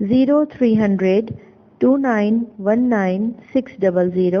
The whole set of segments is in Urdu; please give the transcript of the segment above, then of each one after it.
0300 2919 600।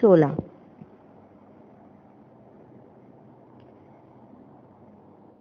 16।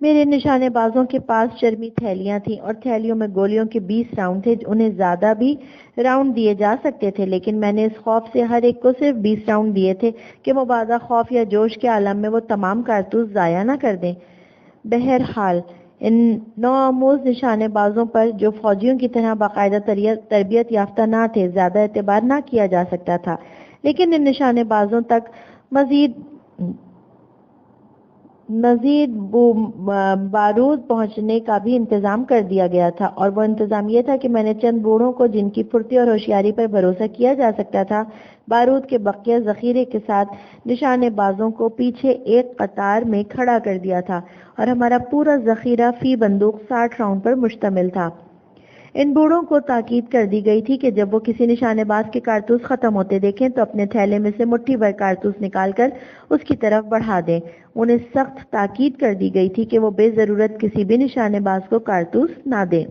میرے نشانے بازوں کے پاس چرمی تھیلیاں تھیں اور تھیلیوں میں گولیوں کے 20 راؤنڈ تھے. انہیں زیادہ بھی راؤنڈ دیے جا سکتے تھے لیکن میں نے اس خوف سے ہر ایک کو صرف 20 راؤنڈ دیے تھے کہ مبادا خوف یا جوش کے عالم میں وہ تمام کارتوس ضائع نہ کر دیں. بہرحال ان نوآموز نشانے بازوں پر جو فوجیوں کی طرح باقاعدہ تربیت یافتہ نہ تھے زیادہ اعتبار نہ کیا جا سکتا تھا، لیکن ان نشانے بازوں تک مزید بارود پہنچنے کا بھی انتظام کر دیا گیا تھا، اور وہ انتظام یہ تھا کہ میں نے چند بوڑھوں کو جن کی پھرتی اور ہوشیاری پر بھروسہ کیا جا سکتا تھا بارود کے بقیہ ذخیرے کے ساتھ نشانے بازوں کو پیچھے ایک قطار میں کھڑا کر دیا تھا، اور ہمارا پورا ذخیرہ فی بندوق 60 راؤنڈ پر مشتمل تھا. ان بوڑھوں کو تاکید کر دی گئی تھی کہ جب وہ کسی نشانے باز کے کارتوس ختم ہوتے دیکھیں تو اپنے تھیلے میں سے مٹھی بھر کارتوس نکال کر اس کی طرف بڑھا دیں. انہیں سخت تاکید کر دی گئی تھی کہ وہ بے ضرورت کسی بھی نشانے باز کو کارتوس نہ دیں.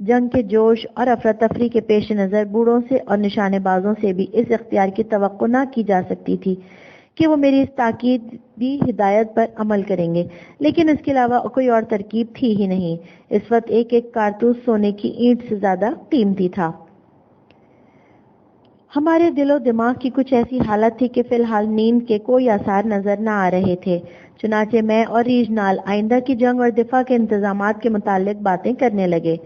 جنگ کے جوش اور افراتفری کے پیش نظر بوڑھوں سے اور نشانے بازوں سے بھی اس اختیار کی توقع نہ کی جا سکتی تھی کہ وہ میری اس تاکیدی ہدایت پر عمل کریں گے، لیکن اس کے علاوہ کوئی اور ترکیب تھی ہی نہیں. اس وقت ایک ایک کارتوس سونے کی اینٹ سے زیادہ قیمتی تھا. ہمارے دل و دماغ کی کچھ ایسی حالت تھی کہ فی الحال نیند کے کوئی آثار نظر نہ آ رہے تھے. چنانچہ میں اور ریجنال آئندہ کی جنگ اور دفاع کے انتظامات کے متعلق باتیں کرنے لگے.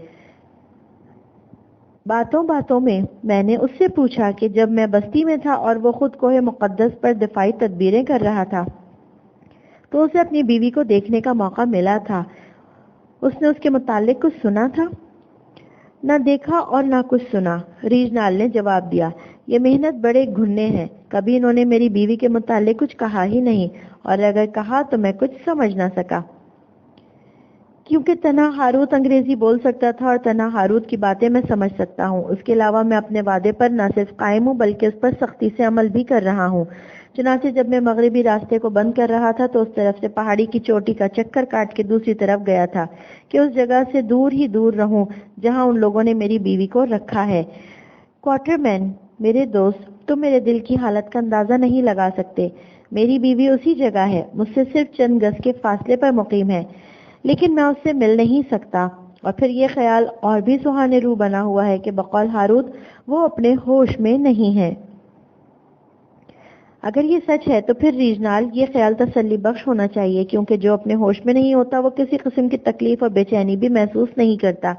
باتوں میں میں نے اس سے پوچھا کہ جب میں بستی میں تھا اور وہ خود کوہ مقدس پر دفاعی تدبیریں کر رہا تھا تو اسے اپنی بیوی کو دیکھنے کا موقع ملا تھا. اس نے اس کے متعلق کچھ سنا تھا؟ نہ دیکھا اور نہ کچھ سنا، ریجنال نے جواب دیا. یہ محنت بڑے گھننے ہیں. کبھی انہوں نے میری بیوی کے متعلق کچھ کہا ہی نہیں، اور اگر کہا تو میں کچھ سمجھ نہ سکا، کیونکہ تنہا ہاروت انگریزی بول سکتا تھا اور تنہا ہاروت کی باتیں میں سمجھ سکتا ہوں. اس کے علاوہ میں اپنے وعدے پر نہ صرف قائم ہوں بلکہ اس پر سختی سے عمل بھی کر رہا ہوں. چنانچہ جب میں مغربی راستے کو بند کر رہا تھا تو اس طرف سے پہاڑی کی چوٹی کا چکر کاٹ کے دوسری طرف گیا تھا کہ اس جگہ سے دور ہی دور رہوں جہاں ان لوگوں نے میری بیوی کو رکھا ہے. کوارٹر مین، میرے دوست، تم میرے دل کی حالت کا اندازہ نہیں لگا سکتے. میری بیوی اسی جگہ ہے، مجھ سے صرف چند گز کے فاصلے پر مقیم ہے، لیکن میں اس سے مل نہیں سکتا. اور پھر یہ خیال اور بھی سہانے روح بنا ہوا ہے کہ بقول ہاروت وہ اپنے ہوش میں نہیں ہے. اگر یہ سچ ہے تو پھر ریجنال یہ خیال تسلی بخش ہونا چاہیے، کیونکہ جو اپنے ہوش میں نہیں ہوتا وہ کسی قسم کی تکلیف اور بے چینی بھی محسوس نہیں کرتا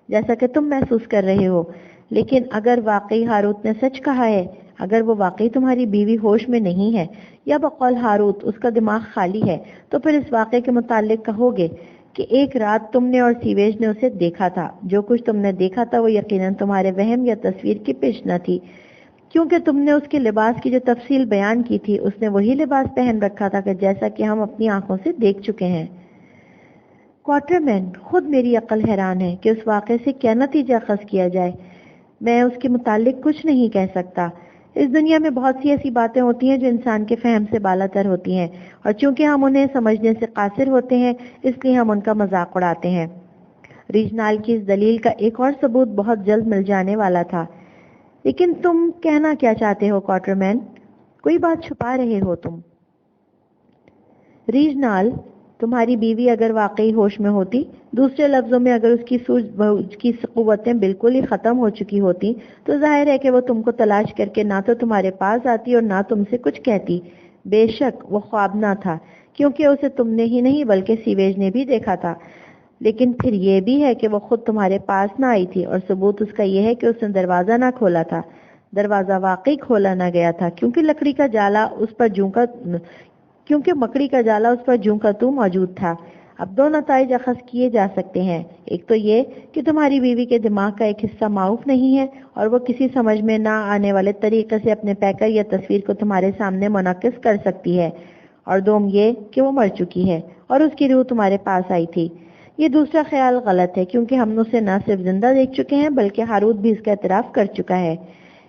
جیسا کہ تم محسوس کر رہے ہو. لیکن اگر واقعی ہاروت نے سچ کہا ہے، اگر وہ واقعی تمہاری بیوی ہوش میں نہیں ہے یا بقول ہاروت اس کا دماغ خالی ہے، تو پھر اس واقعے کے متعلق کہو گے کہ ایک رات تم نے اور سیویج نے اسے دیکھا تھا. جو کچھ تم نے دیکھا تھا وہ یقیناً تمہارے وہم یا تصویر کی پیش نہ تھی، کیونکہ تم نے اس کے لباس کی جو تفصیل بیان کی تھی اس نے وہی لباس پہن رکھا تھا کہ جیسا کہ ہم اپنی آنکھوں سے دیکھ چکے ہیں. کوارٹر مین، خود میری عقل حیران ہے کہ اس واقعے سے کیا نتیجہ اخذ کیا جائے. میں اس کے متعلق کچھ نہیں کہہ سکتا. اس دنیا میں بہت سی ایسی باتیں ہوتی ہیں جو انسان کے فہم سے بالا تر ہوتی ہیں، اور چونکہ ہم انہیں سمجھنے سے قاصر ہوتے ہیں اس لیے ہم ان کا مذاق اڑاتے ہیں. ریجنال کی اس دلیل کا ایک اور ثبوت بہت جلد مل جانے والا تھا. لیکن تم کہنا کیا چاہتے ہو کوارٹر مین؟ کوئی بات چھپا رہے ہو تم. ریجنال، تمہاری بیوی اگر واقعی ہوش میں ہوتی، دوسرے لفظوں میں اگر اس کی سوجھ بوجھ کی قوتیں بالکل ہی ختم ہو چکی ہوتی، تو ظاہر ہے کہ وہ تم کو تلاش کر کے نہ تو تمہارے پاس آتی اور نہ تم سے کچھ کہتی. بے شک وہ خواب نہ تھا، کیونکہ اسے تم نے ہی نہیں بلکہ سیویج نے بھی دیکھا تھا. لیکن پھر یہ بھی ہے کہ وہ خود تمہارے پاس نہ آئی تھی، اور ثبوت اس کا یہ ہے کہ اس نے دروازہ نہ کھولا تھا. دروازہ واقعی کھولا نہ گیا تھا کیونکہ مکڑی کا جالا اس پر جوں کا تو موجود تھا. اب دو نتائج اخذ کیے جا سکتے ہیں. ایک تو یہ کہ تمہاری بیوی کے دماغ کا ایک حصہ معاف نہیں ہے اور وہ کسی سمجھ میں نہ آنے والے طریقے سے اپنے پیکر یا تصویر کو تمہارے سامنے منعکس کر سکتی ہے، اور دوم یہ کہ وہ مر چکی ہے اور اس کی روح تمہارے پاس آئی تھی. یہ دوسرا خیال غلط ہے کیونکہ ہم اسے نہ صرف زندہ دیکھ چکے ہیں بلکہ ہاروت بھی اس کا اعتراف کر چکا ہے.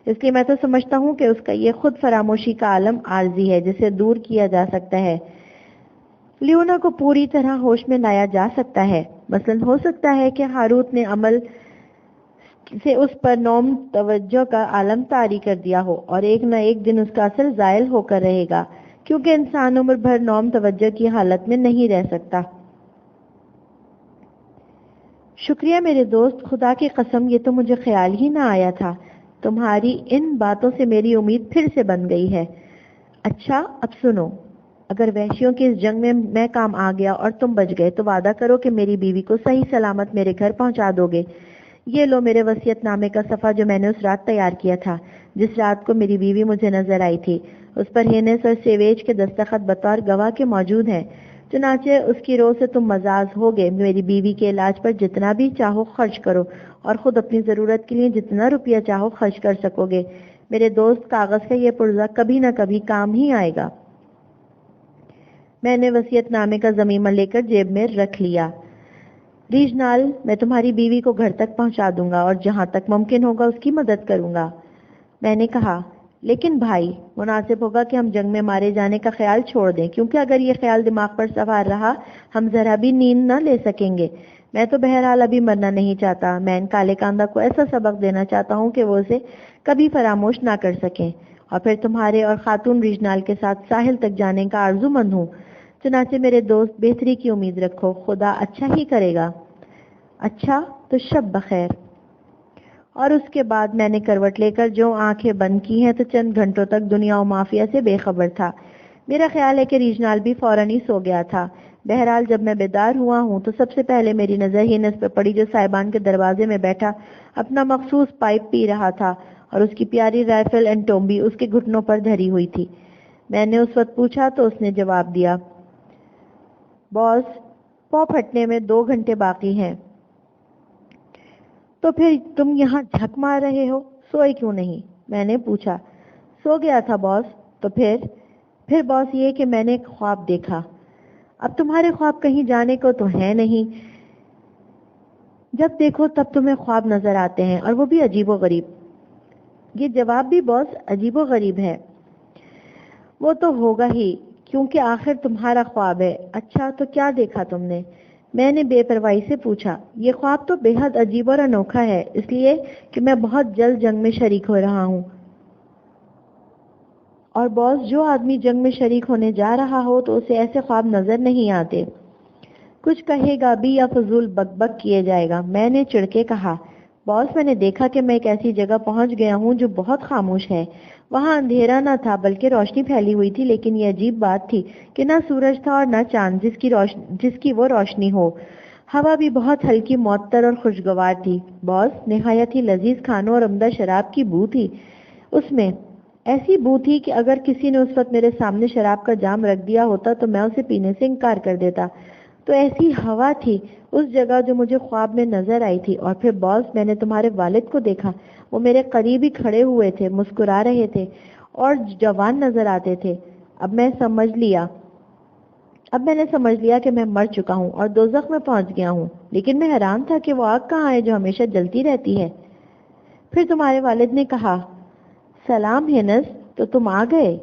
اس لیے میں تو سمجھتا ہوں کہ اس کا یہ خود فراموشی کا عالم عارضی ہے جسے دور کیا جا سکتا ہے. لیونا کو پوری طرح ہوش میں لایا جا سکتا ہے. مثلا ہو سکتا ہے کہ ہاروت نے عمل سے اس پر نوم توجہ کا عالم طاری کر دیا ہو اور ایک نہ ایک دن اس کا اثر زائل ہو کر رہے گا. کیونکہ انسان عمر بھر نوم توجہ کی حالت میں نہیں رہ سکتا۔ شکریہ میرے دوست، خدا کی قسم یہ تو مجھے خیال ہی نہ آیا تھا۔ تمہاری ان باتوں سے میری امید پھر سے بن گئی ہے۔ اچھا اب سنو، اگر وحشیوں کی اس جنگ میں میں کام آ گیا اور تم بچ گئے تو وعدہ کرو کہ میری بیوی کو صحیح سلامت میرے گھر پہنچا دو گے۔ یہ لو میرے وصیت نامے کا صفحہ جو میں نے اس رات تیار کیا تھا، جس رات کو میری بیوی مجھے نظر آئی تھی۔ اس پر ہینس اور سیویج کے دستخط بطور گواہ کے موجود ہیں۔ چنانچہ اس کی روح سے تم مزاج ہوگے۔ میری بیوی کے علاج پر جتنا بھی چاہو خرچ کرو اور خود اپنی ضرورت کے لیے جتنا روپیہ چاہو خرچ کر سکو گے۔ میرے دوست، کاغذ کا یہ پرزہ کبھی نہ کبھی کام ہی آئے گا۔ میں نے وصیت نامے کا ضمیمہ لے کر جیب میں رکھ لیا۔ ریجنال، میں تمہاری بیوی کو گھر تک پہنچا دوں گا اور جہاں تک ممکن ہوگا اس کی مدد کروں گا۔ میں نے کہا، لیکن بھائی، مناسب ہوگا کہ ہم جنگ میں مارے جانے کا خیال چھوڑ دیں، کیونکہ اگر یہ خیال دماغ پر سوار رہا ہم ذرا بھی نیند نہ لے سکیں گے۔ میں تو بہرحال ابھی مرنا نہیں چاہتا۔ میں ان کالے کاندھا کو ایسا سبق دینا چاہتا ہوں کہ وہ اسے کبھی فراموش نہ کر سکیں، اور پھر تمہارے اور خاتون ریجنال کے ساتھ ساحل تک جانے کا آرزو مند ہوں۔ چنانچہ میرے دوست، بہتری کی امید رکھو، خدا اچھا ہی کرے گا۔ اچھا تو شب بخیر۔ اور اس کے بعد میں نے کروٹ لے کر جو آنکھیں بند کی ہیں تو چند گھنٹوں تک دنیا و مافیا سے بے خبر تھا۔ میرا خیال ہے کہ ریجنال بھی فوراً ہی سو گیا تھا۔ بہرحال جب میں بیدار ہوا ہوں تو سب سے پہلے میری نظر ہینس پہ پڑی جو صاحبان کے دروازے میں بیٹھا اپنا مخصوص پائپ پی رہا تھا اور اس کی پیاری رائفل اینڈ ٹومبی اس کے گھٹنوں پر دھری ہوئی تھی۔ میں نے اس وقت پوچھا تو اس نے جواب دیا، باس، پو پھٹنے میں 2 گھنٹے باقی ہیں۔ تو پھر تم یہاں جھک مار رہے ہو، سوئے کیوں نہیں؟ میں نے پوچھا۔ سو گیا تھا باس۔ تو پھر باس یہ کہ میں نے ایک خواب دیکھا۔ اب تمہارے خواب کہیں جانے کو تو ہے نہیں، جب دیکھو تب تمہیں خواب نظر آتے ہیں، اور وہ بھی عجیب و غریب۔ یہ جواب بھی باس عجیب و غریب ہے۔ وہ تو ہوگا ہی، کیونکہ آخر تمہارا خواب ہے۔ اچھا تو کیا دیکھا تم نے؟ میں نے بے پرواہی سے پوچھا۔ یہ خواب تو بے حد عجیب اور انوکھا ہے، اس لیے کہ میں بہت جلد جنگ میں شریک ہو رہا ہوں، اور باس، جو آدمی جنگ میں شریک ہونے جا رہا ہو تو اسے ایسے خواب نظر نہیں آتے۔ کچھ کہے گا بھی یا فضول بک بک کیے جائے گا؟ میں نے چڑ کے کہا، باس، میں نے دیکھا کہ میں ایک ایسی جگہ پہنچ گیا ہوں جو بہت خاموش ہے۔ وہاں اندھیرا نہ تھا بلکہ روشنی پھیلی ہوئی تھی، لیکن یہ عجیب بات تھی کہ نہ سورج تھا اور نہ چاند جس کی وہ روشنی ہو۔ ہوا بھی بہت ہلکی، معطر اور خوشگوار تھی۔ باس، نہایت ہی لذیذ کھانوں اور عمدہ شراب کی بو تھی اس میں۔ ایسی بو تھی کہ اگر کسی نے اس وقت میرے سامنے شراب کا جام رکھ دیا ہوتا تو میں اسے پینے سے انکار کر دیتا۔ تو ایسی ہوا تھی اس جگہ جو مجھے خواب میں نظر آئی تھی۔ اور پھر باس، میں نے تمہارے والد کو دیکھا، وہ میرے قریب ہی کھڑے ہوئے تھے، مسکرا رہے تھے اور جوان نظر آتے تھے۔ اب میں نے سمجھ لیا کہ میں مر چکا ہوں اور دوزخ میں پہنچ گیا ہوں، لیکن میں حیران تھا کہ وہ آگ کہاں ہے جو ہمیشہ جلتی رہتی ہے۔ پھر تمہارے والد نے کہا، سلام ہینس، تو تم آ گئے۔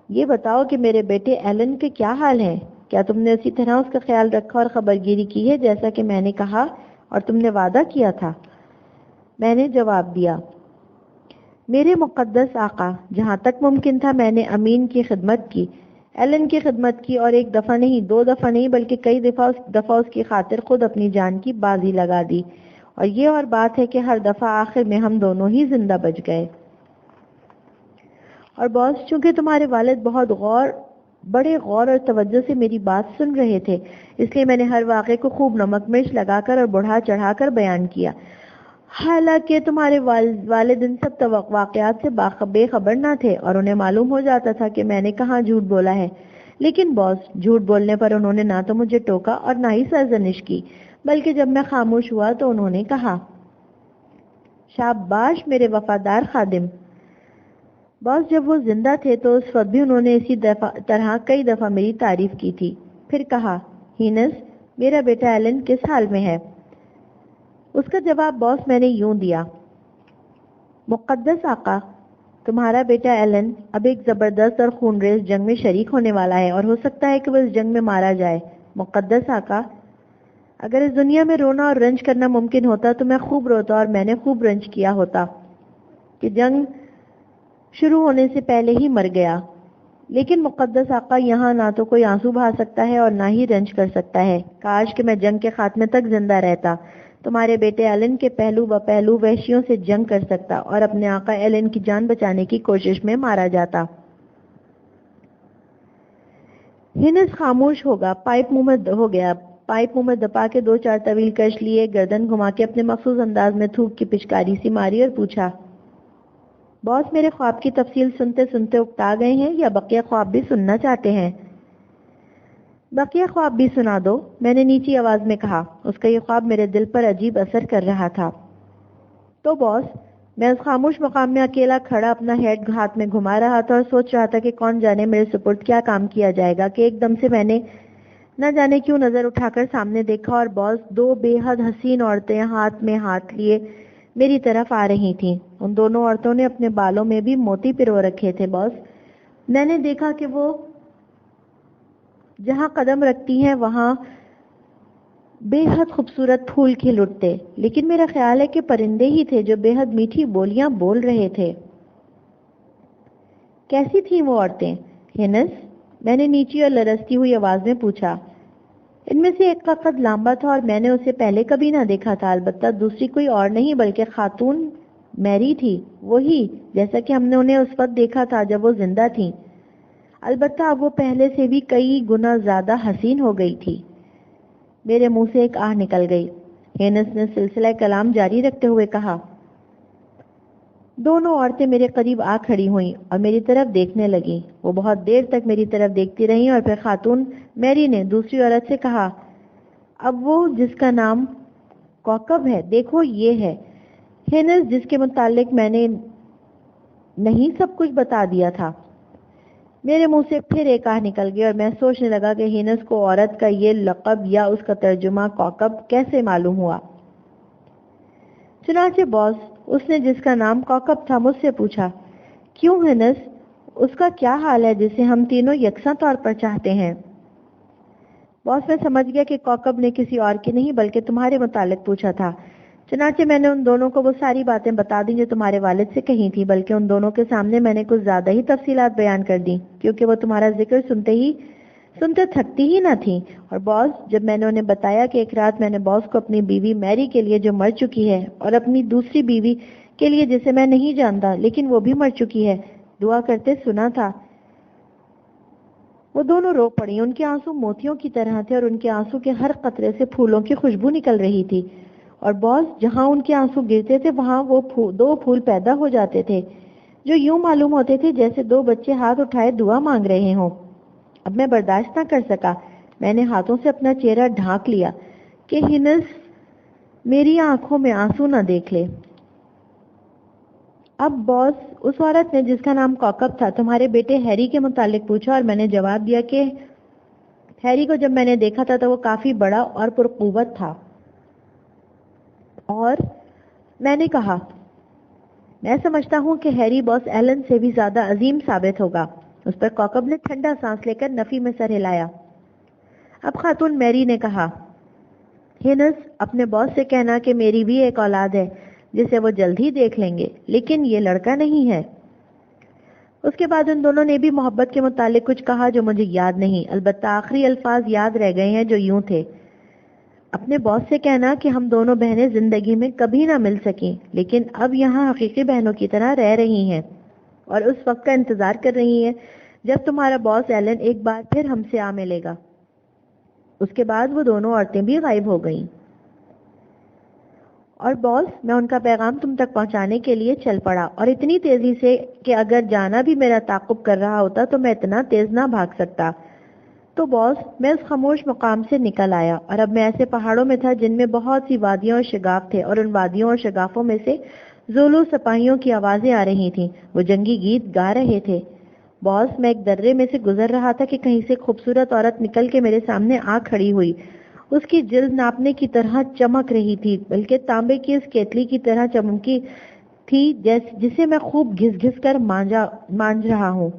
یہ بتاؤ کہ میرے بیٹے ایلن کے کیا حال ہیں؟ کیا تم نے اسی طرح اس کا خیال رکھا اور خبرگیری کی ہے جیسا کہ میں نے کہا اور تم نے وعدہ کیا تھا؟ میں نے جواب دیا، میرے مقدس آقا، جہاں تک ممکن تھا میں نے امین کی خدمت کی، ایلن کی خدمت کی، اور 1 دفعہ نہیں، 2 دفعہ نہیں، بلکہ کئی دفعہ اس کی خاطر خود اپنی جان کی بازی لگا دی، اور یہ اور بات ہے کہ ہر دفعہ آخر میں ہم دونوں ہی زندہ بچ گئے۔ اور باس، چونکہ تمہارے والد بڑے غور اور توجہ سے میری بات سن رہے تھے، اس لیے میں نے ہر واقعے کو خوب نمک مرچ لگا کر اور بڑھا چڑھا کر بیان کیا۔ حالانکہ تمہارے والد ان سب واقعات سے بے خبر نہ تھے اور انہیں معلوم ہو جاتا تھا کہ میں نے کہاں جھوٹ بولا ہے، لیکن باس، جھوٹ بولنے پر انہوں نے نہ تو مجھے ٹوکا اور نہ ہی سرزنش کی، بلکہ جب میں خاموش ہوا تو انہوں نے کہا، شاباش میرے وفادار خادم۔ باس، جب وہ زندہ تھے تو اس وقت بھی انہوں نے اسی طرح کئی دفعہ میری تعریف کی تھی۔ پھر کہا، ہینس، میرا بیٹا ایلن کس حال میں ہے؟ اس کا جواب باس میں نے یوں دیا، مقدس آقا، تمہارا بیٹا ایلن اب ایک زبردست اور خونریز جنگ میں شریک ہونے والا ہے، اور ہو سکتا ہے کہ وہ اس جنگ میں مارا جائے۔ مقدس آقا، اگر اس دنیا میں رونا اور رنج کرنا ممکن ہوتا تو میں خوب روتا، اور میں نے خوب رنج کیا ہوتا کہ جنگ شروع ہونے سے پہلے ہی مر گیا۔ لیکن مقدس آقا یہاں نہ تو کوئی آنسو بہا سکتا ہے اور نہ ہی رنج کر سکتا ہے. کاش کہ میں جنگ کے خاتمے تک زندہ رہتا. تمہارے بیٹے ایلن کے پہلو بپہلو وحشیوں سے جنگ کر سکتا اور اپنے آقا ایلن کی جان بچانے کی کوشش میں مارا جاتا. ہینس خاموش ہوگا. پائپ منہ میں دبا کے 2-4 طویل کش لیے, گردن گھما کے اپنے مخصوص انداز میں تھوک کی پچکاری سی ماری اور پوچھا, باس میرے خواب کی تفصیل سنتے سنتے اکتا گئے ہیں یا بقیہ خواب بھی سننا چاہتے ہیں؟ بقیہ خواب بھی سنا دو, میں نے نیچی آواز میں کہا. اس کا یہ خواب میرے دل پر عجیب اثر کر رہا تھا. تو باس, میں اس خاموش مقام میں اکیلا کھڑا اپنا ہیڈ ہاتھ میں گھما رہا تھا اور سوچ رہا تھا کہ کون جانے میرے سپرد کیا کام کیا جائے گا کہ ایک دم سے میں نے نہ جانے کیوں نظر اٹھا کر سامنے دیکھا اور باس 2 بے حد حسین عورتیں ہاتھ میں ہاتھ لیے میری طرف آ رہی تھیں. ان دونوں عورتوں نے اپنے بالوں میں بھی موتی پرو رکھے تھے. باس, میں نے دیکھا کہ وہ جہاں قدم رکھتی ہیں وہاں بے حد خوبصورت پھول کھل اٹھتے, لیکن میرا خیال ہے کہ پرندے ہی تھے جو بے حد میٹھی بولیاں بول رہے تھے. کیسی تھیں وہ عورتیں ہینس؟ میں نے نیچی اور لرزتی ہوئی آواز میں پوچھا. ان میں سے ایک کا قد لمبا تھا اور میں نے اسے پہلے کبھی نہ دیکھا تھا. البتہ دوسری کوئی اور نہیں بلکہ خاتون میری تھی, وہی جیسا کہ ہم نے انہیں اس وقت دیکھا تھا جب وہ زندہ تھیں. البتہ اب وہ پہلے سے بھی کئی گنا زیادہ حسین ہو گئی تھی. میرے منہ سے ایک آہ نکل گئی. ہینس نے سلسلہ کلام جاری رکھتے ہوئے کہا. دونوں عورتیں میرے قریب آ کھڑی ہوئیں اور میری طرف دیکھنے لگیں. وہ بہت دیر تک میری طرف دیکھتی رہیں اور پھر خاتون میری نے دوسری عورت سے کہا, اب وہ جس کا نام کوکب ہے, دیکھو یہ ہے. ہینس, جس کے متعلق میں نے نہیں سب کچھ بتا دیا تھا. میرے منہ سے پھر ایک آہ نکل گئی اور میں سوچنے لگا کہ ہینس کو عورت کا یہ لقب یا اس کا ترجمہ کوکب کیسے معلوم ہوا. چنانچہ باس, اس نے جس کا نام کوکب تھا مجھ سے پوچھا, کیوں ہینس, اس کا کیا حال ہے جسے ہم تینوں یکساں طور پر چاہتے ہیں؟ باس, میں سمجھ گیا کہ کوکب نے کسی اور کی نہیں بلکہ تمہارے متعلق پوچھا تھا. چنانچہ میں نے ان دونوں کو وہ ساری باتیں بتا دیں جو تمہارے والد سے کہی تھی, بلکہ ان دونوں کے سامنے میں نے کچھ زیادہ ہی تفصیلات بیان کر دیں کیونکہ وہ تمہارا ذکر سنتے تھکتی ہی نہ تھیں. اور باس, جب میں نے انہیں بتایا کہ ایک رات میں نے باس کو اپنی بیوی میری کے لیے جو مر چکی ہے اور اپنی دوسری بیوی کے لیے جسے میں نہیں جانتا لیکن وہ بھی مر چکی ہے دعا کرتے سنا تھا, وہ دونوں رو پڑی. ان کے آنسو موتیوں کی طرح تھے اور ان کے آنسو کے ہر قطرے سے پھولوں کی خوشبو نکل رہی تھی. اور باس, جہاں ان کے آنسو گرتے تھے وہاں وہ 2 پھول پیدا ہو جاتے تھے جو یوں معلوم ہوتے تھے جیسے 2 بچے ہاتھ اٹھائے دعا مانگ رہے ہوں. اب میں برداشت نہ کر سکا. میں نے ہاتھوں سے اپنا چہرہ ڈھانک لیا کہ ہینس میری آنکھوں میں آنسو نہ دیکھ لے. اب باس, اس عورت نے جس کا نام کوکب تھا تمہارے بیٹے ہیری کے متعلق پوچھا اور میں نے جواب دیا کہ ہیری کو جب میں نے دیکھا تھا تو وہ کافی بڑا اور پرقوت تھا. اور میں نے کہا, میں سمجھتا ہوں کہ ہیری باس ایلن سے بھی زیادہ عظیم ثابت ہوگا. اس پر کوکب نے ٹھنڈا سانس لے کر نفی میں سر ہلایا. اب خاتون میری نے کہا, ہینس, اپنے باس سے کہنا کہ میری بھی ایک اولاد ہے جسے وہ جلد ہی دیکھ لیں گے, لیکن یہ لڑکا نہیں ہے. اس کے بعد ان دونوں نے بھی محبت کے متعلق کچھ کہا جو مجھے یاد نہیں, البتہ آخری الفاظ یاد رہ گئے ہیں جو یوں تھے, اپنے باس سے کہنا کہ ہم دونوں بہنیں زندگی میں کبھی نہ مل سکیں لیکن اب یہاں حقیقی بہنوں کی طرح رہ رہی ہیں اور اس وقت کا انتظار کر رہی ہیں جب تمہارا باس ایلن ایک بار پھر ہم سے آ ملے گا. اس کے بعد وہ دونوں عورتیں بھی غائب ہو گئیں. اور باس, میں ان کا پیغام تم تک پہنچانے کے لیے چل پڑا اور اتنی تیزی سے کہ اگر جانا بھی میرا تعاقب کر رہا ہوتا تو میں اتنا تیز نہ بھاگ سکتا. تو باس, میں اس خاموش مقام سے نکل آیا اور اب میں ایسے پہاڑوں میں تھا جن میں بہت سی وادیاں اور شگاف تھے اور ان وادیوں اور شگافوں میں سے زولو سپاہیوں کی آوازیں آ رہی تھیں. وہ جنگی گیت گا رہے تھے. باس, میں ایک درے میں سے گزر رہا تھا کہ کہیں سے خوبصورت عورت نکل کے میرے سامنے آ کھڑی ہوئی. اس کی جلد ناپنے کی طرح چمک رہی تھی, بلکہ تانبے کی اس کیتلی کی طرح چمکی تھی جسے میں خوب گھس گھس کر مانج رہا ہوں.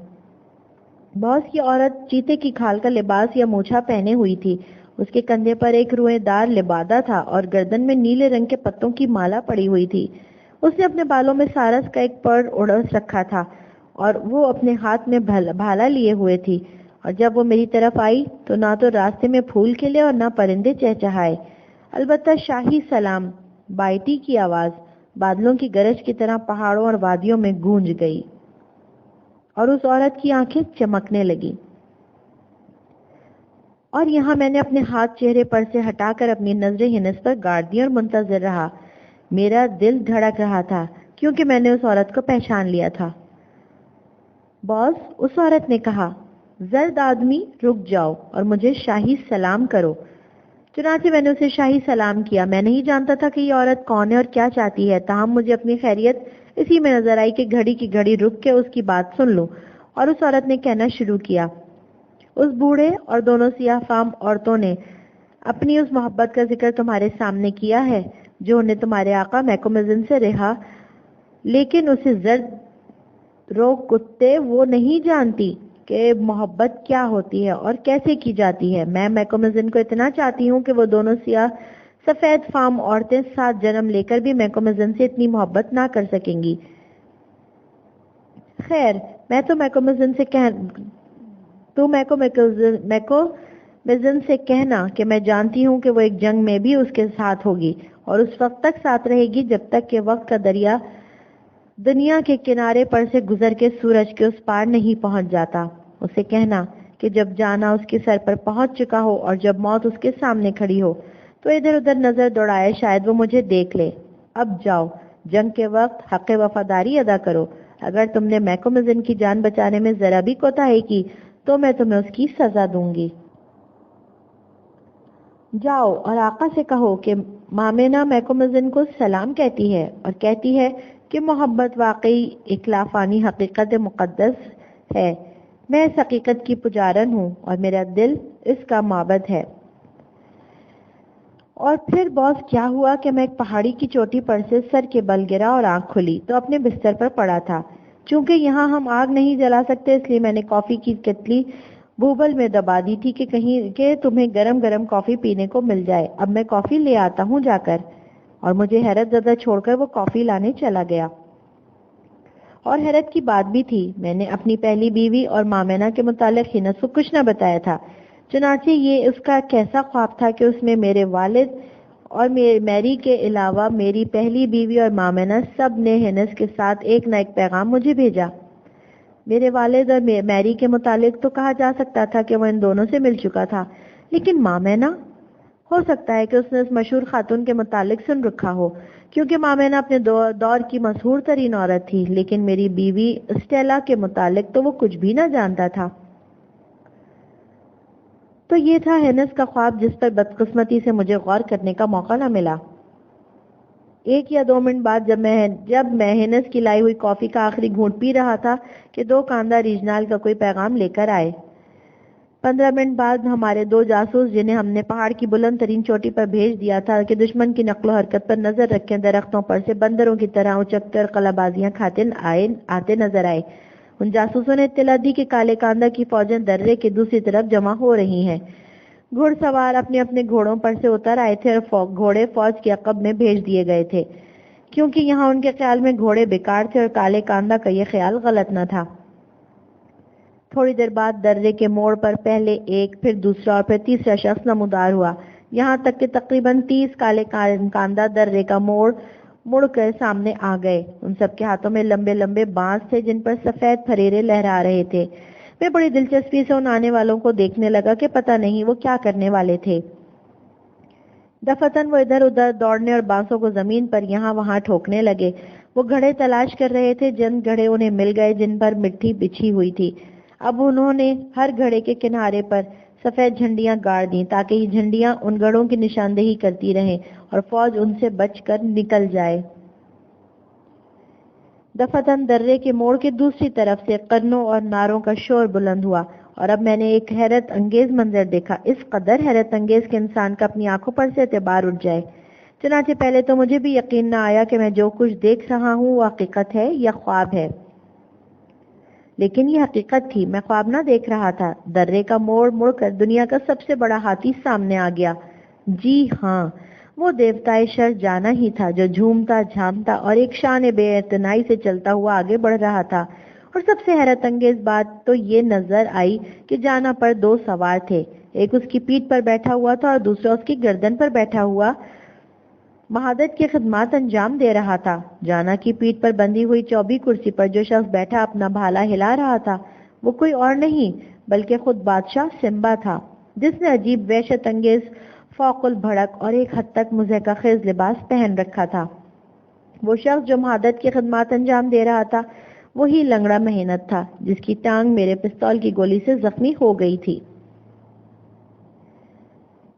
باس, کی عورت چیتے کی کھال کا لباس یا موچھا پہنے ہوئی تھی. اس کے کندھے پر ایک روئے دار لبادہ تھا اور گردن میں نیلے رنگ کے پتوں کی مالا پڑی ہوئی تھی. اس نے اپنے بالوں میں سارس کا ایک پر اڑس رکھا تھا اور وہ اپنے ہاتھ میں بھالا لیے ہوئے تھی، اور جب وہ میری طرف آئی تو نہ تو راستے میں پھول کھلے اور نہ پرندے چہچہائے، البتہ شاہی سلام بائٹی کی آواز بادلوں کی گرج کی طرح پہاڑوں اور وادیوں میں گونج گئی، اور اس عورت کی آنکھیں چمکنے لگی۔ اور یہاں میں نے اپنے ہاتھ چہرے پر سے ہٹا کر اپنی نظریں ہنس پر گاڑ دی اور منتظر رہا۔ میرا دل دھڑک رہا تھا کیونکہ میں نے اس عورت کو پہچان لیا تھا۔ باس، اس عورت نے کہا، زرد آدمی رک جاؤ اور مجھے شاہی سلام کرو۔ چنانچہ میں نے اسے شاہی سلام کیا۔ میں نہیں جانتا تھا کہ یہ عورت کون ہے اور کیا چاہتی ہے، تاہم مجھے اپنی خیریت اسی میں نظر آئی کہ گھڑی کی گھڑی رک کے اس کی بات سن لوں۔ اور اس عورت نے کہنا شروع کیا، اس بوڑھے اور دونوں سیاہ فام عورتوں نے اپنی اس محبت کا ذکر تمہارے سامنے کیا ہے جو انہیں تمہارے آقا میکومزن سے رہا، لیکن اسے زرد رو کتے وہ نہیں جانتی کہ محبت کیا ہوتی ہے اور کیسے کی جاتی ہے۔ میں میکومزن کو اتنا چاہتی ہوں کہ وہ دونوں سیاہ سفید فام عورتیں 7 جنم لے کر بھی میکومزن سے اتنی محبت نہ کر سکیں گی۔ خیر، میں تو میکومزن سے کہنا کہ میں جانتی ہوں کہ وہ ایک جنگ میں بھی اس کے ساتھ ہوگی اور اس وقت تک ساتھ رہے گی جب تک کہ وقت کا دریا دنیا کے کنارے پر سے گزر کے سورج کے اس پار نہیں پہنچ جاتا۔ اسے کہنا کہ جب جانا اس کے سر پر پہنچ چکا ہو اور جب موت اس کے سامنے کھڑی ہو تو ادھر ادھر نظر دوڑائے، شاید وہ مجھے دیکھ لے۔ اب جاؤ، جنگ کے وقت حق وفاداری ادا کرو۔ اگر تم نے میکومزن کی جان بچانے میں ذرا بھی کوتاہی کی تو میں تمہیں اس کی سزا دوں گی۔ جاؤ اور آقا سے کہو کہ مامینا میکومزن کو سلام کہتی ہے اور کہتی ہے کہ محبت واقعی ایک لافانی حقیقت مقدس ہے۔ میں اس حقیقت کی پجارن ہوں اور میرا دل اس کا معبد ہے۔ اور پھر باس کیا ہوا کہ میں ایک پہاڑی کی چوٹی پر سے سر کے بل گرا اور آنکھ کھلی تو اپنے بستر پر پڑا تھا۔ چونکہ یہاں ہم آگ نہیں جلا سکتے اس لیے میں نے کافی کی کتلی بھوبل میں دبا دی تھی کہ کہیں کہ تمہیں گرم گرم کافی پینے کو مل جائے۔ اب میں کافی لے آتا ہوں جا کر۔ اور مجھے حیرت زدہ چھوڑ کر وہ کافی لانے چلا گیا۔ اور حیرت کی بات بھی تھی، میں نے اپنی پہلی بیوی اور مامینا کے متعلق ہنس کو کچھ نہ بتایا تھا، چنانچہ یہ اس کا کیسا خواب تھا کہ اس میں میرے والد اور میری کے علاوہ میری پہلی بیوی اور مامینا سب نے ہنس کے ساتھ ایک نہ ایک پیغام مجھے بھیجا۔ میرے والد اور میری کے متعلق تو کہا جا سکتا تھا کہ وہ ان دونوں سے مل چکا تھا، لیکن مامینا، ہو سکتا ہے کہ اس نے اس مشہور خاتون کے متعلق سن رکھا ہو، کیونکہ مامینا اپنے دور کی مشہور ترین عورت تھی، لیکن میری بیوی اسٹیلا کے متعلق تو وہ کچھ بھی نہ جانتا تھا۔ تو یہ تھا ہینس کا خواب جس پر بدقسمتی سے مجھے غور کرنے کا موقع نہ ملا۔ 1 یا 2 منٹ بعد جب میں ہینس کی لائی ہوئی کافی کا آخری گھونٹ پی رہا تھا کہ 2 کاندھا ریجنال کا کوئی پیغام لے کر آئے۔ 15 منٹ بعد ہمارے 2 جاسوس جنہیں ہم نے پہاڑ کی بلند ترین چوٹی پر بھیج دیا تھا کہ دشمن کی نقل و حرکت پر نظر رکھیں، درختوں پر سے بندروں کی طرح اچکتے اور قلعہ بازیاں کھاتے آتے نظر آئے۔ ان جاسوسوں نے اطلاع دی کہ کالے کاندھا کی فوجیں درے کے دوسری طرف جمع ہو رہی ہیں۔ گھڑ سوار اپنے اپنے گھوڑوں پر سے اتر آئے تھے اور گھوڑے فوج کے عقب میں بھیج دیے گئے تھے، کیونکہ یہاں ان کے خیال میں گھوڑے بیکار تھے اور کالے کاندھا کا یہ خیال غلط نہ تھا۔ تھوڑی دیر بعد درے کے موڑ پر پہلے ایک، پھر دوسرا اور پھر تیسرا شخص نمودار ہوا، یہاں تک کہ تقریباً 30 کالے کاندھا درے کا مڑ کر سامنے آ گئے۔ ان سب کے ہاتھوں میں لمبے لمبے بانس تھے جن پر سفید پھریرے لہرا رہے تھے۔ میں بڑی دلچسپی سے ان آنے والوں کو دیکھنے لگا کہ پتہ نہیں وہ کیا کرنے والے تھے۔ دفتن وہ ادھر ادھر دوڑنے اور بانسوں کو زمین پر یہاں وہاں ٹھوکنے لگے۔ وہ گھڑے تلاش کر رہے تھے، جن گھڑے انہیں مل گئے جن پر مٹی بچھی ہوئی تھی۔ اب انہوں نے ہر گھڑے کے کنارے پر سفید جھنڈیاں گاڑ دیں تاکہ یہ جھنڈیاں ان گھڑوں کی نشاندہی کرتی رہیں اور فوج ان سے بچ کر نکل جائے۔ دفتن درے کے موڑ کے دوسری طرف سے قرنوں اور ناروں کا شور بلند ہوا اور اب میں نے ایک حیرت انگیز منظر دیکھا، اس قدر حیرت انگیز کہ انسان کا اپنی آنکھوں پر سے اعتبار اٹھ جائے۔ چنانچہ پہلے تو مجھے بھی یقین نہ آیا کہ میں جو کچھ دیکھ رہا ہوں وہ حقیقت ہے یا خواب ہے، لیکن یہ حقیقت تھی، میں خواب نہ دیکھ رہا تھا۔ درے کا موڑ مڑ کر دنیا کا سب سے بڑا ہاتھی سامنے آ گیا۔ جی ہاں، وہ دیوتائے شر جانا ہی تھا جو جھومتا جھامتا اور ایک شان بے اعتنائی سے چلتا ہوا آگے بڑھ رہا تھا۔ اور سب سے حیرت انگیز بات تو یہ نظر آئی کہ جانا پر 2 سوار تھے، ایک اس کی پیٹھ پر بیٹھا ہوا تھا اور دوسرا اس کی گردن پر بیٹھا ہوا مہادت کی خدمات انجام دے رہا تھا۔ جانا کی پیٹھ پر بندھی ہوئی چوبی کرسی پر جو شخص بیٹھا اپنا بھالا ہلا رہا تھا وہ کوئی اور نہیں بلکہ خود بادشاہ سمبا تھا، جس نے عجیب وحشت انگیز، فوق البھڑک اور ایک حد تک مضحکہ خیز لباس پہن رکھا تھا۔ وہ شخص جو مہادت کی خدمات انجام دے رہا تھا وہی لنگڑا محنت تھا جس کی ٹانگ میرے پستول کی گولی سے زخمی ہو گئی تھی۔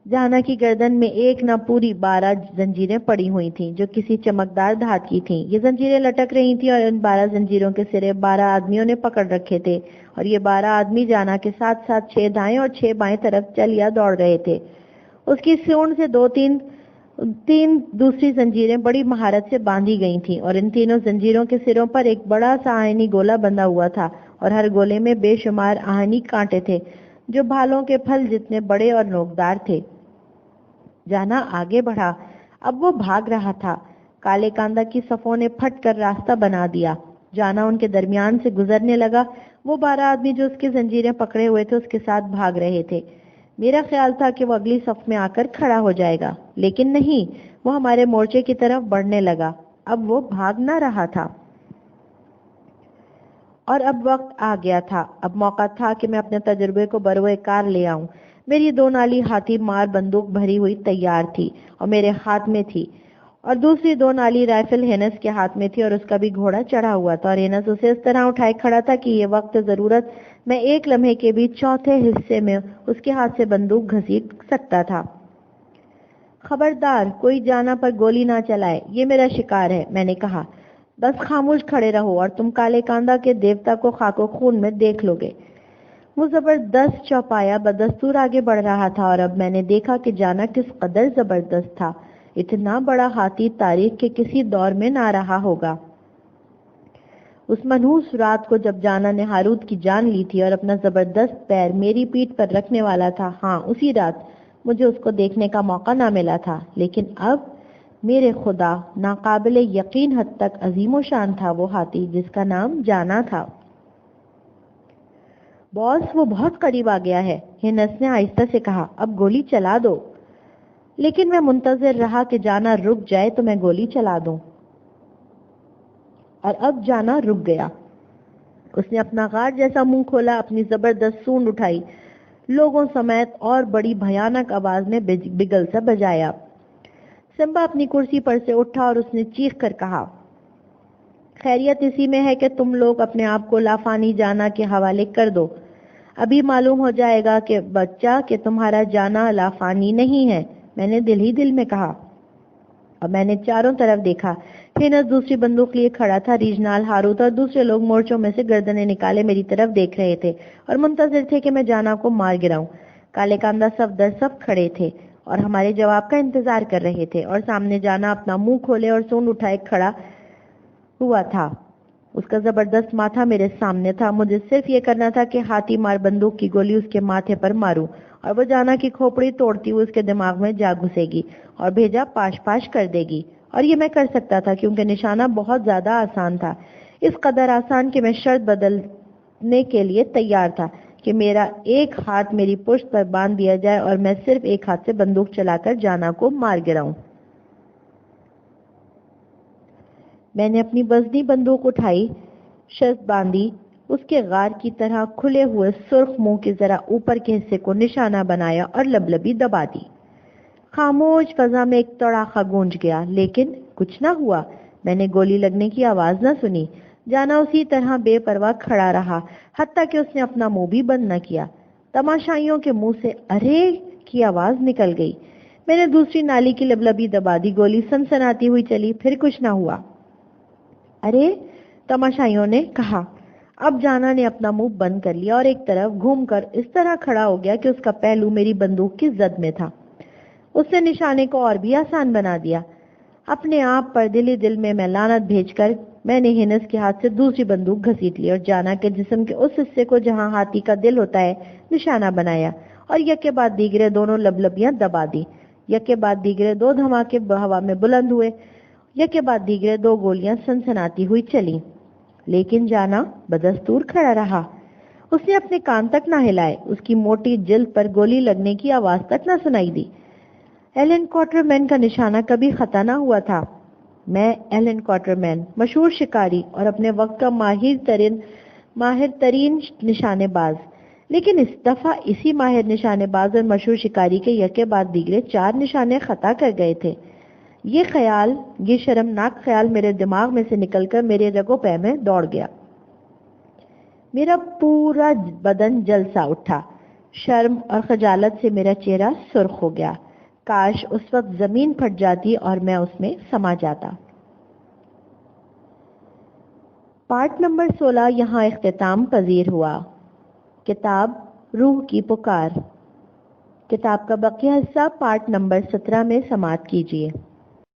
جانا کی گردن میں ایک نہ پوری 12 زنجیریں پڑی ہوئی تھیں جو کسی چمکدار دھات کی تھیں۔ یہ زنجیریں لٹک رہی تھیں اور ان 12 زنجیروں کے سرے 12 آدمیوں نے پکڑ رکھے تھے اور یہ 12 آدمی جانا کے ساتھ ساتھ 6 دائیں اور 6 بائیں طرف چل یا دوڑ رہے تھے۔ اس کی سونڈ سے تین دوسری زنجیریں بڑی مہارت سے باندھی گئی تھیں اور ان تینوں زنجیروں کے سروں پر ایک بڑا سا آہنی گولا بندھا ہوا تھا اور ہر گولے میں بے شمار آہنی کانٹے تھے جو بھالوں کے پھل جتنے بڑے اور نوکدار تھے۔ جانا آگے بڑھا، اب وہ بھاگ رہا تھا۔ کالے کاندا کی صفوں نے پھٹ کر راستہ بنا دیا۔ جانا ان کے درمیان سے گزرنے لگا۔ وہ 12 آدمی جو اس کی زنجیریں پکڑے ہوئے تھے اس کے ساتھ بھاگ رہے تھے۔ میرا خیال تھا کہ وہ اگلی صف میں آ کر کھڑا ہو جائے گا، لیکن نہیں، وہ ہمارے مورچے کی طرف بڑھنے لگا۔ اب وہ بھاگ نہ رہا تھا اور اب وقت آ گیا تھا۔ اب موقع تھا کہ میں اپنے تجربے کو بروئے کار لے آؤں۔ میری 2 نالی ہاتھی مار بندوق بھری ہوئی تیار تھی اور میرے ہاتھ میں تھی، اور دوسری 2 نالی رائفل ہینس کے ہاتھ میں تھی اور اس کا بھی گھوڑا چڑھا ہوا تھا اور ہینس اسے اس طرح اٹھائے کھڑا تھا کہ یہ وقت ضرورت میں ایک لمحے کے بھی چوتھے حصے میں اس کے ہاتھ سے بندوق گھسیٹ سکتا تھا۔ خبردار، کوئی جانا پر گولی نہ چلائے، یہ میرا شکار ہے، میں نے کہا۔ بس خاموش کھڑے رہو اور تم کالے کاندا کے دیوتا کو خاک و خون میں دیکھ لو گے۔ وہ زبردست چوپایا بدستور آگے بڑھ رہا تھا اور اب میں نے دیکھا کہ جانا کس قدر زبردست تھا۔ اتنا بڑا ہاتھی تاریخ کے کسی دور میں نہ رہا ہوگا۔ اس منحوس رات کو جب جانا نے ہاروت کی جان لی تھی اور اپنا زبردست پیر میری پیٹھ پر رکھنے والا تھا، ہاں اسی رات مجھے اس کو دیکھنے کا موقع نہ ملا تھا، لیکن اب میرے خدا، ناقابل یقین حد تک عظیم و شان تھا وہ ہاتھی جس کا نام جانا تھا۔ باس، وہ بہت قریب آ گیا ہے، ہینس نے آہستہ سے کہا۔ اب گولی چلا دو۔ لیکن میں منتظر رہا کہ جانا رک جائے تو میں گولی چلا دوں، اور اب جانا رک گیا۔ اس نے اپنا غار جیسا منہ کھولا، اپنی زبردست سونڈ اٹھائی، لوگوں سمیت اور بڑی بھیانک آواز میں بگل سا بجایا۔ سمبا اپنی کرسی پر سے اٹھا اور اس نے چیخ کر کہا، خیریت اسی میں ہے کہ تم لوگ اپنے آپ کو لافانی جانا کے حوالے کر دو۔ ابھی معلوم ہو جائے گا کہ بچہ کہ تمہارا جانا لافانی نہیں ہے، میں نے دل ہی دل میں کہا۔ اور میں نے چاروں طرف دیکھا۔ ہینس دوسری بندوق لیے کھڑا تھا، ریجنال، ہاروت اور دوسرے لوگ مورچوں میں سے گردنیں نکالے میری طرف دیکھ رہے تھے اور منتظر تھے کہ میں جانا کو مار گراؤں۔ کالے کاندا صف در صف کھڑے تھے اور ہمارے جواب کا انتظار کر رہے تھے، اور سامنے جانا اپنا منہ کھولے اور سونڈ اٹھائے کھڑا ہوا تھا۔ اس کا زبردست ماتھا میرے سامنے تھا۔ مجھے صرف یہ کرنا تھا کہ ہاتھی مار بندوق کی گولی اس کے ماتھے پر ماروں اور وہ جانا کی کھوپڑی توڑتی ہوئی اس کے دماغ میں جا گھسے گی اور بھیجا پاش پاش کر دے گی، اور یہ میں کر سکتا تھا کیونکہ نشانہ بہت زیادہ آسان تھا، اس قدر آسان کہ میں شرط بدلنے کے لیے تیار تھا کہ میرا ایک ہاتھ میری پشت پر باندھ دیا جائے اور میں صرف ایک ہاتھ سے بندوق چلا کر جانا کو مار گراؤں۔ میں نے اپنی وزنی بندوق اٹھائی، شست باندھی، اس کے غار کی طرح کھلے ہوئے سرخ منہ کے ذرا اوپر کے حصے کو نشانہ بنایا اور لبلبی دبا دی۔ خاموش فضا میں ایک تڑاخہ گونج گیا، لیکن کچھ نہ ہوا۔ میں نے گولی لگنے کی آواز نہ سنی۔ جانا اسی طرح بے پرواہ کھڑا رہا، حتیٰ کہ اس نے اپنا منہ بھی بند نہ کیا۔ تماشائیوں کے منہ سے ارے کی آواز نکل گئی۔ میں نے دوسری نالی کی لبلبی دبا دی، گولی سنسناتی ہوئی چلی، پھر کچھ نہ ہوا۔ ارے، تماشائیوں نے کہا۔ اب جانا نے اپنا منہ بند کر لیا اور ایک طرف گھوم کر اس طرح کھڑا ہو گیا کہ اس کا پہلو میری بندوق کی زد میں تھا۔ اس نے نشانے کو اور بھی آسان بنا دیا۔ اپنے آپ پر دل ہی دل میں لعنت بھیج کر میں نے ہینس کے ہاتھ سے دوسری بندوق گھسیٹ لی اور جانا کے جسم کے اس حصے کو جہاں ہاتھی کا دل ہوتا ہے نشانہ بنایا، اور یک کے بعد دیگرے دونوں لبلبیاں دبا دی۔ یک کے بعد دیگرے 2 دھماکے ہوا میں بلند ہوئے، یک کے بعد دیگرے 2 گولیاں سنسناتی ہوئی چلی۔ لیکن جانا بدستور کھڑا رہا. اس نے اپنے کان تک نہ ہلائے. اس کی موٹی جلد پر گولی لگنے کی آواز تک نہ سنائی دی. ایلن کوٹرمین کا نشانہ کبھی خطا نہ ہوا تھا. میں ایلن کوٹرمین، مشہور شکاری اور اپنے وقت کا ماہر ترین نشانے باز، لیکن اس دفعہ اسی ماہر نشانے باز اور مشہور شکاری کے یکے بعد دیگرے 4 نشانے خطا کر گئے تھے. یہ شرمناک خیال میرے دماغ میں سے نکل کر میرے رگو پے میں دوڑ گیا. میرا پورا بدن جل سا اٹھا. شرم اور خجالت سے میرا چہرہ سرخ ہو گیا. کاش اس وقت زمین پھٹ جاتی اور میں اس میں سما جاتا. پارٹ نمبر 16 یہاں اختتام پذیر ہوا. کتاب روح کی پکار. کتاب کا بقیہ حصہ پارٹ نمبر 17 میں سماعت کیجیے.